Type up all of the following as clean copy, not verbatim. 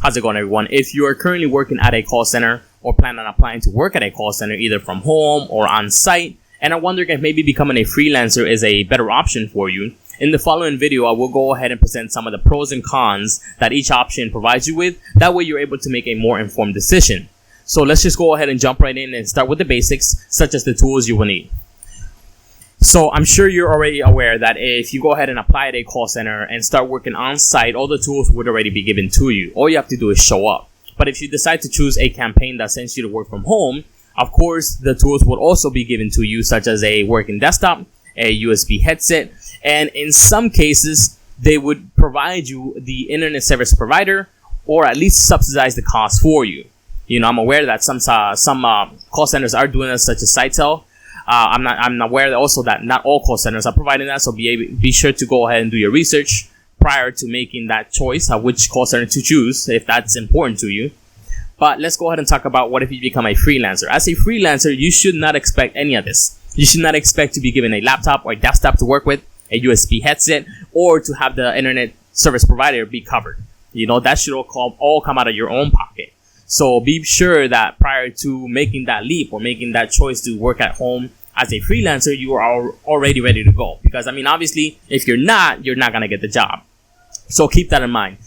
How's it going, everyone? If you are currently working at a call center or plan on applying to work at a call center either from home or on site, and are wondering if maybe becoming a freelancer is a better option for you, in the following video, I will go ahead and present some of the pros and cons that each option provides you with. That way you're able to make a more informed decision. So let's just go ahead and jump right in and start with the basics, such as the tools you will need. So I'm sure you're already aware that if you go ahead and apply at a call center and start working on site, all the tools would already be given to you. All you have to do is show up. But if you decide to choose a campaign that sends you to work from home, of course, the tools would also be given to you, such as a working desktop, a USB headset, and in some cases, they would provide you the internet service provider or at least subsidize the cost for you. You know, I'm aware that some call centers are doing this, such as Sitel. I'm aware also that not all call centers are providing that, so be sure to go ahead and do your research prior to making that choice of which call center to choose, if that's important to you. But let's go ahead and talk about what if you become a freelancer. As a freelancer, you should not expect any of this. You should not expect to be given a laptop or a desktop to work with, a USB headset, or to have the internet service provider be covered. You know, that should all come out of your own pocket. So be sure that prior to making that leap or making that choice to work at home as a freelancer, you are already ready to go. Because, I mean, obviously, if you're not going to get the job. So keep that in mind.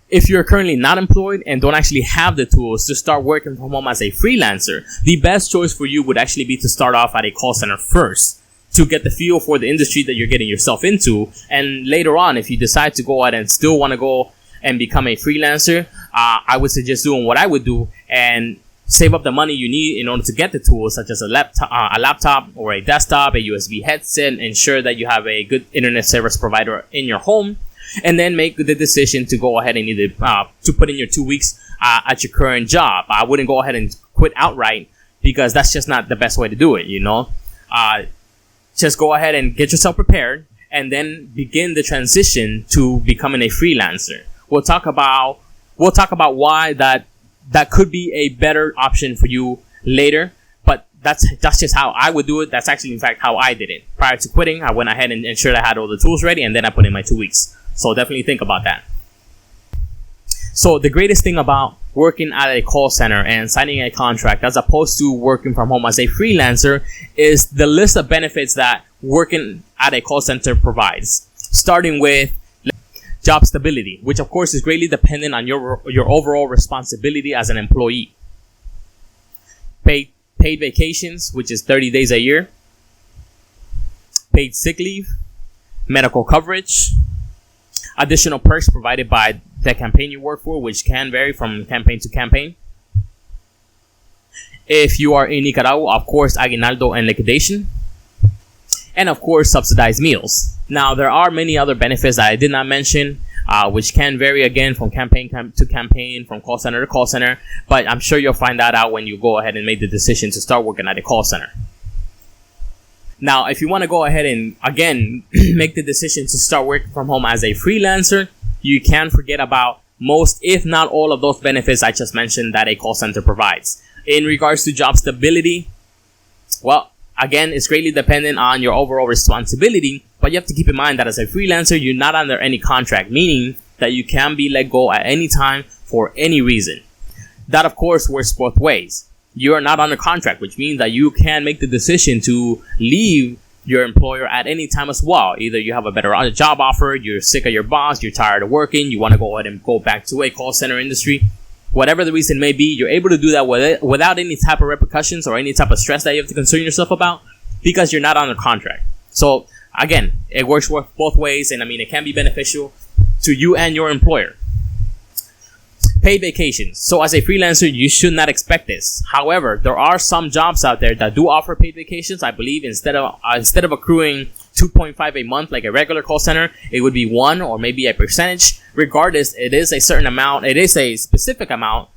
If you're currently not employed and don't actually have the tools to start working from home as a freelancer, the best choice for you would actually be to start off at a call center first to get the feel for the industry that you're getting yourself into. And later on, if you decide to go ahead and still want to go and become a freelancer, I would suggest doing what I would do and save up the money you need in order to get the tools, such as a laptop or a desktop, a USB headset, ensure that you have a good internet service provider in your home, and then make the decision to go ahead and either to put in your 2 weeks at your current job. I wouldn't go ahead and quit outright, because that's just not the best way to do it, you know. Just go ahead and get yourself prepared and then begin the transition to becoming a freelancer. We'll talk about why that could be a better option for you later, but that's just how I would do it. That's actually, in fact, how I did it. Prior to quitting, I went ahead and ensured I had all the tools ready, and then I put in my 2 weeks. So definitely think about that. So the greatest thing about working at a call center and signing a contract as opposed to working from home as a freelancer is the list of benefits that working at a call center provides, starting with job stability, which of course is greatly dependent on your overall responsibility as an employee. Paid vacations, which is 30 days a year. Paid sick leave. Medical coverage. Additional perks provided by the campaign you work for, which can vary from campaign to campaign. If you are in Nicaragua, of course, aguinaldo and liquidation. And of course, subsidized meals. Now, there are many other benefits that I did not mention, which can vary again from campaign to campaign, from call center to call center. But I'm sure you'll find that out when you go ahead and make the decision to start working at a call center. Now, if you want to go ahead and, again, make the decision to start working from home as a freelancer, you can forget about most, if not all, of those benefits I just mentioned that a call center provides. In regards to job stability, well, again, it's greatly dependent on your overall responsibility, but you have to keep in mind that as a freelancer, you're not under any contract, meaning that you can be let go at any time for any reason. That, of course, works both ways. You are not under contract, which means that you can make the decision to leave your employer at any time as well. Either you have a better job offer, you're sick of your boss, you're tired of working, you want to go ahead and go back to a call center industry. Whatever the reason may be, you're able to do that without any type of repercussions or any type of stress that you have to concern yourself about, because you're not under contract. So again, it works both ways, and I mean, it can be beneficial to you and your employer. Paid vacations. So as a freelancer, you should not expect this. However, there are some jobs out there that do offer paid vacations. I believe instead of accruing 2.5 a month like a regular call center, it would be 1 or maybe a percentage. Regardless, it is a certain amount. It is a specific amount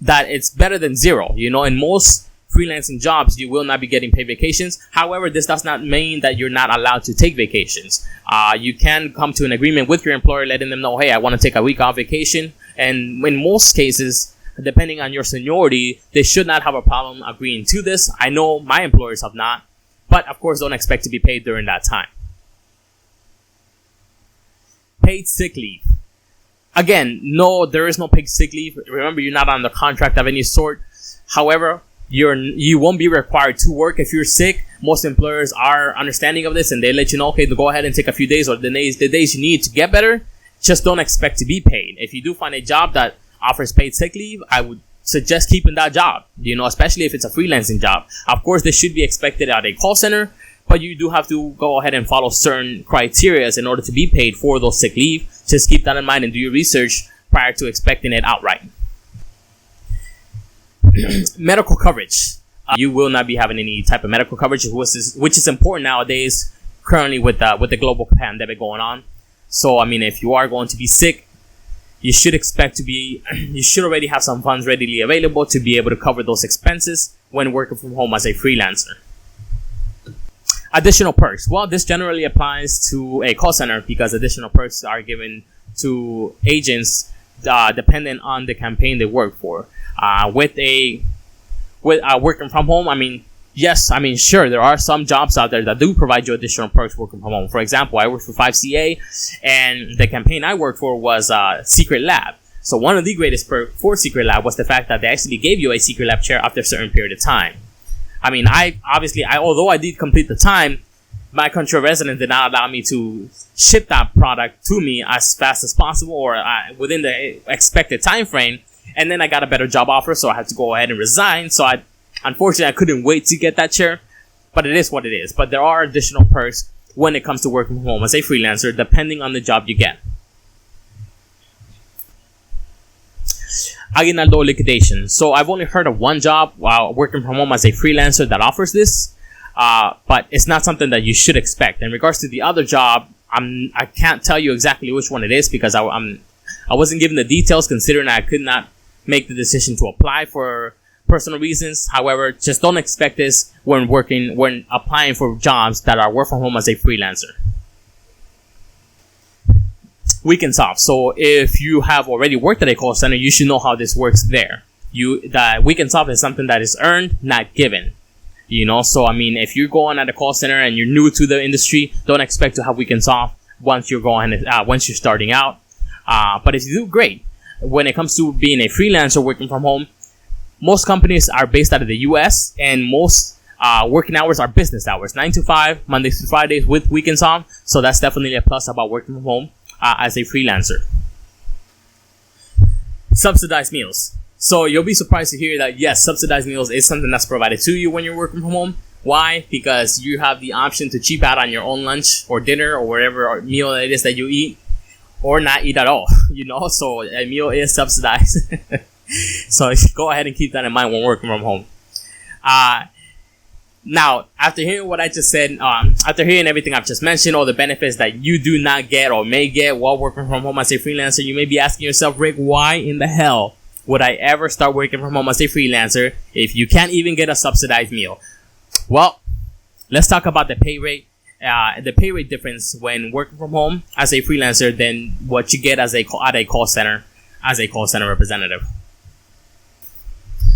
that it's better than 0. You know, in most freelancing jobs, you will not be getting paid vacations. However, this does not mean that you're not allowed to take vacations. You can come to an agreement with your employer, letting them know, hey, I want to take a week off vacation. And in most cases, depending on your seniority, they should not have a problem agreeing to this. I know my employers have not, but of course, don't expect to be paid during that time. Paid sick leave. Again, no, there is no paid sick leave. Remember, you're not under contract of any sort. However, you won't be required to work if you're sick. Most employers are understanding of this, and they let you know, okay, to go ahead and take a few days, or the days you need to get better. Just don't expect to be paid. If you do find a job that offers paid sick leave, I would suggest keeping that job, especially if it's a freelancing job. Of course, this should be expected at a call center, but you do have to go ahead and follow certain criteria in order to be paid for those sick leave. Just keep that in mind and do your research prior to expecting it outright. Medical coverage. You will not be having any type of medical coverage, which is important nowadays, currently with the global pandemic going on. So, if you are going to be sick, you should already have some funds readily available to be able to cover those expenses when working from home as a freelancer. Additional perks. Well, this generally applies to a call center because additional perks are given to agents dependent on the campaign they work for. With working from home, sure, there are some jobs out there that do provide you additional perks working from home. For example, I worked for 5CA, and the campaign I worked for was Secret Lab. So one of the greatest perks for Secret Lab was the fact that they actually gave you a Secret Lab chair after a certain period of time. Although I did complete the time, my country of residence did not allow me to ship that product to me as fast as possible or within the expected time frame. And then I got a better job offer, so I had to go ahead and resign. So unfortunately, I couldn't wait to get that chair, but it is what it is. But there are additional perks when it comes to working from home as a freelancer, depending on the job you get. Aguinaldo liquidation. So I've only heard of one job while working from home as a freelancer that offers this, but it's not something that you should expect. In regards to the other job, I can't tell you exactly which one it is because I wasn't given the details, considering I could not make the decision to apply for personal reasons. However, just don't expect this when applying for jobs that are work from home as a freelancer. Weekends off. So if you have already worked at a call center, you should know how this works there. The weekends off is something that is earned, not given. So if you're going at a call center and you're new to the industry, don't expect to have weekends off once you're starting out. But if you do, great. When it comes to being a freelancer working from home, most companies are based out of the US, and most working hours are business hours, 9 to 5, Mondays to Fridays with weekends off. So that's definitely a plus about working from home as a freelancer. Subsidized meals. So you'll be surprised to hear that, yes, subsidized meals is something that's provided to you when you're working from home. Why? Because you have the option to cheap out on your own lunch or dinner or whatever meal it is that you eat, or not eat at all, so a meal is subsidized. So go ahead and keep that in mind when working from home. Now, after hearing what I just said, after hearing everything I've just mentioned, all the benefits that you do not get or may get while working from home as a freelancer, you may be asking yourself, Rick, why in the hell would I ever start working from home as a freelancer if you can't even get a subsidized meal? Well, let's talk about the pay rate. The pay rate difference when working from home as a freelancer than what you get at a call center as a call center representative.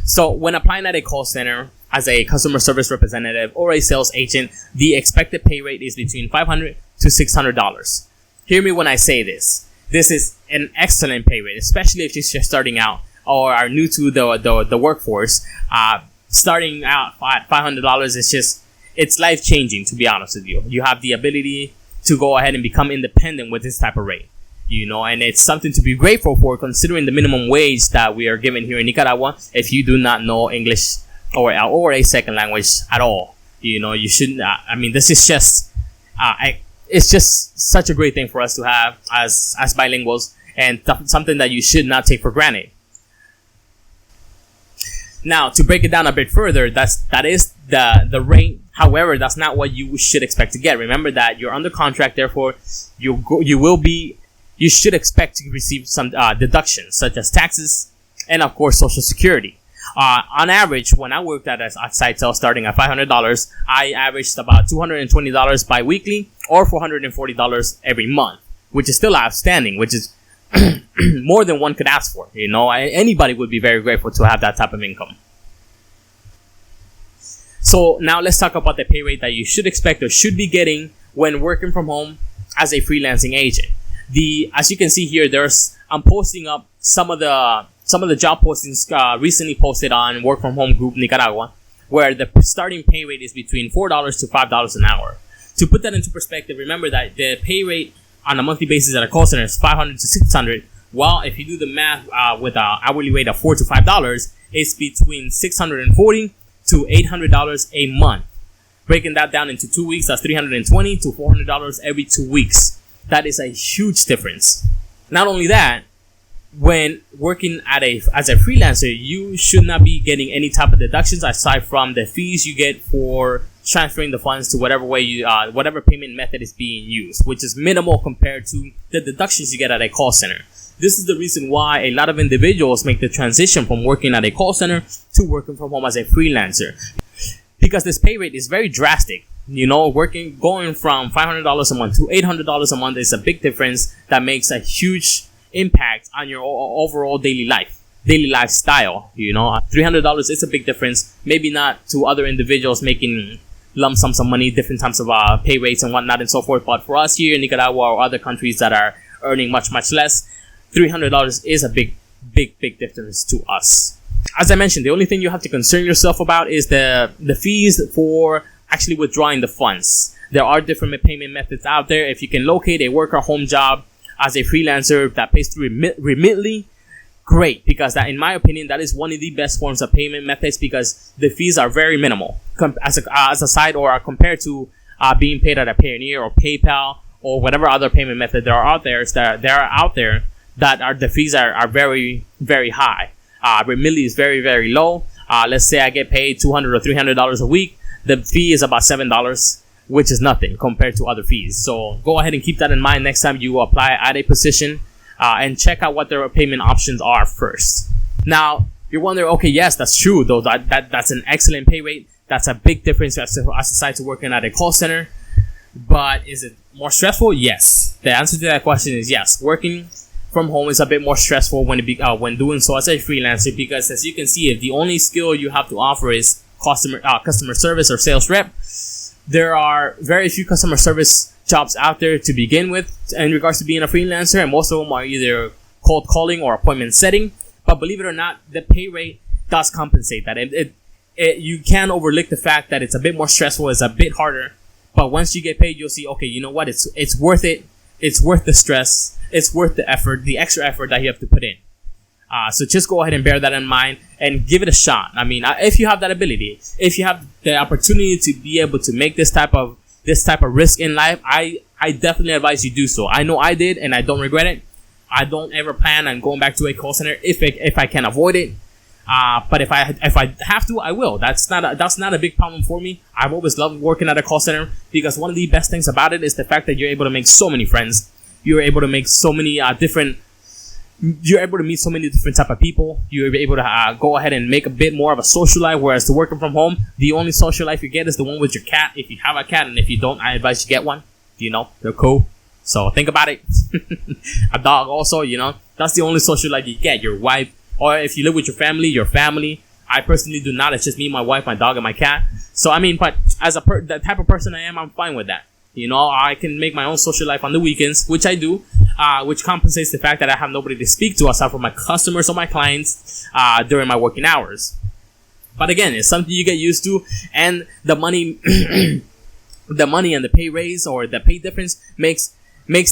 So when applying at a call center as a customer service representative or a sales agent, the expected pay rate is between $500 to $600. Hear me when I say this. This is an excellent pay rate, especially if you're just starting out or are new to the workforce. Starting out at $500 is it's life-changing, to be honest with you. You have the ability to go ahead and become independent with this type of rate, and it's something to be grateful for, considering the minimum wage that we are given here in Nicaragua. If you do not know English or a second language at all, you shouldn't. This is just, it's just such a great thing for us to have as bilinguals, and something that you should not take for granted. Now, to break it down a bit further, that is the rate. However, that's not what you should expect to get. Remember that you're under contract, therefore you should expect to receive some deductions such as taxes and, of course, Social Security. On average, when I worked at Sitel starting at $500, I averaged about $220 bi-weekly or $440 every month, which is still outstanding, which is more than one could ask for. Anybody would be very grateful to have that type of income. So now let's talk about the pay rate that you should expect or should be getting when working from home as a freelancing agent. As you can see here, I'm posting up some of the job postings recently posted on Work From Home Group Nicaragua, where the starting pay rate is between $4 to $5 an hour. To put that into perspective, remember that the pay rate on a monthly basis at a call center is $500 to $600. Well, if you do the math with an hourly rate of $4 to $5, it's between $640 to $800 a month. Breaking that down into 2 weeks, that's $320 to $400 every 2 weeks. That is a huge difference. Not only that, when working as a freelancer, you should not be getting any type of deductions aside from the fees you get for transferring the funds to whatever payment method is being used, which is minimal compared to the deductions you get at a call center. This is the reason why a lot of individuals make the transition from working at a call center to working from home as a freelancer, because this pay rate is very drastic. Going from $500 a month to $800 a month is a big difference that makes a huge impact on your overall daily lifestyle. $300 is a big difference. Maybe not to other individuals making lump sums of money, different types of pay rates and whatnot and so forth. But for us here in Nicaragua or other countries that are earning much, much less, $300 is a big difference to us. As I mentioned, the only thing you have to concern yourself about is the fees for actually withdrawing the funds. There are different payment methods out there. If you can locate a work or home job as a freelancer that pays through Remitly, great, because that, in my opinion, that is one of the best forms of payment methods, because the fees are very minimal as a side, or compared to being paid at a Payoneer or PayPal or whatever other payment method there are out there. The fees are very, very high. Remitly is very, very low. Let's say I get paid $200 or $300 a week. The fee is about $7, which is nothing compared to other fees. So go ahead and keep that in mind next time you apply at a position, and check out what their payment options are first. Now, you're wondering, okay, yes, that's true, though. That's an excellent pay rate. That's a big difference as aside to working at a call center. But is it more stressful? Yes. The answer to that question is yes. Working from home is a bit more stressful when doing so as a freelancer, because as you can see, if the only skill you have to offer is customer service or sales rep, there are very few customer service jobs out there to begin with in regards to being a freelancer, and most of them are either cold calling or appointment setting. But believe it or not, the pay rate does compensate that. You can overlook the fact that it's a bit more stressful, it's a bit harder, but once you get paid, you'll see, okay, you know what, it's worth it. It's worth the stress. It's worth the effort, the extra effort that you have to put in. So just go ahead and bear that in mind and give it a shot. I mean, if you have that ability, if you have the opportunity to be able to make this type of risk in life, I definitely advise you do so. I know I did, and I don't regret it. I don't ever plan on going back to a call center if I can avoid it. But if I have to, I will. That's not a big problem for me. I've always loved working at a call center, because one of the best things about it is the fact that you're able to make so many friends. You're able to make so many you're able to meet so many different type of people. You're able to go ahead and make a bit more of a social life, whereas to working from home, the only social life you get is the one with your cat, if you have a cat, and if you don't, I advise you get one. They're cool. So think about it. A dog also, that's the only social life you get. Your wife, or if you live with your family. I personally do not. It's just me, my wife, my dog, and my cat. So, I mean, but as the type of person I am, I'm fine with that. I can make my own social life on the weekends, which I do, which compensates the fact that I have nobody to speak to aside from my customers or my clients during my working hours. But again, it's something you get used to, and the money, the money and the pay raise or the pay difference makes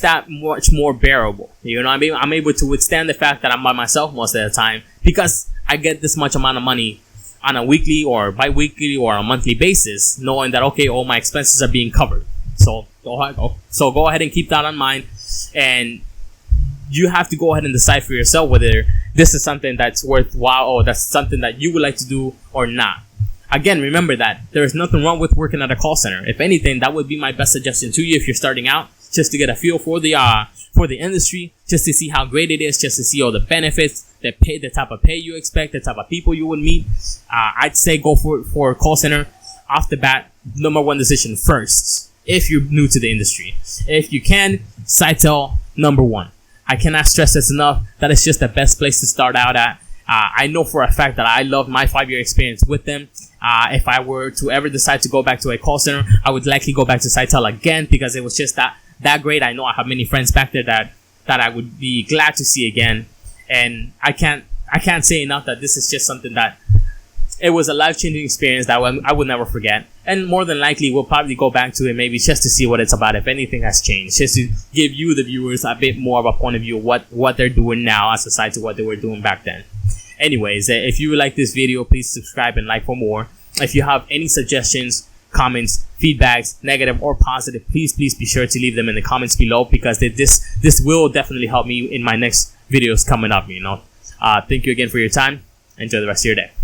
that much more bearable. I'm able to withstand the fact that I'm by myself most of the time, because I get this much amount of money on a weekly or bi-weekly or a monthly basis, knowing that, okay, all my expenses are being covered. So go ahead and keep that in mind, and you have to go ahead and decide for yourself whether this is something that's worthwhile or that's something that you would like to do or not. Again, remember that there is nothing wrong with working at a call center. If anything, that would be my best suggestion to you if you're starting out, just to get a feel for the industry, just to see how great it is, just to see all the benefits, the type of pay you expect, the type of people you would meet. I'd say go for a call center off the bat. Number one decision first. If you're new to the industry, if you can, Sitel number one. I cannot stress this enough. That is just the best place to start out at. I know for a fact that I love my 5-year experience with them. If I were to ever decide to go back to a call center, I would likely go back to Sitel again, because it was just that great. I know I have many friends back there that that I would be glad to see again. And I can't say enough that this is just something that it was a life-changing experience that I would never forget. And more than likely, we'll probably go back to it maybe just to see what it's about, if anything has changed, just to give you, the viewers, a bit more of a point of view of what they're doing now as aside to what they were doing back then. Anyways, if you like this video, please subscribe and like for more. If you have any suggestions, comments, feedbacks, negative or positive, please be sure to leave them in the comments below, because this will definitely help me in my next videos coming up, you know. Thank you again for your time. Enjoy the rest of your day.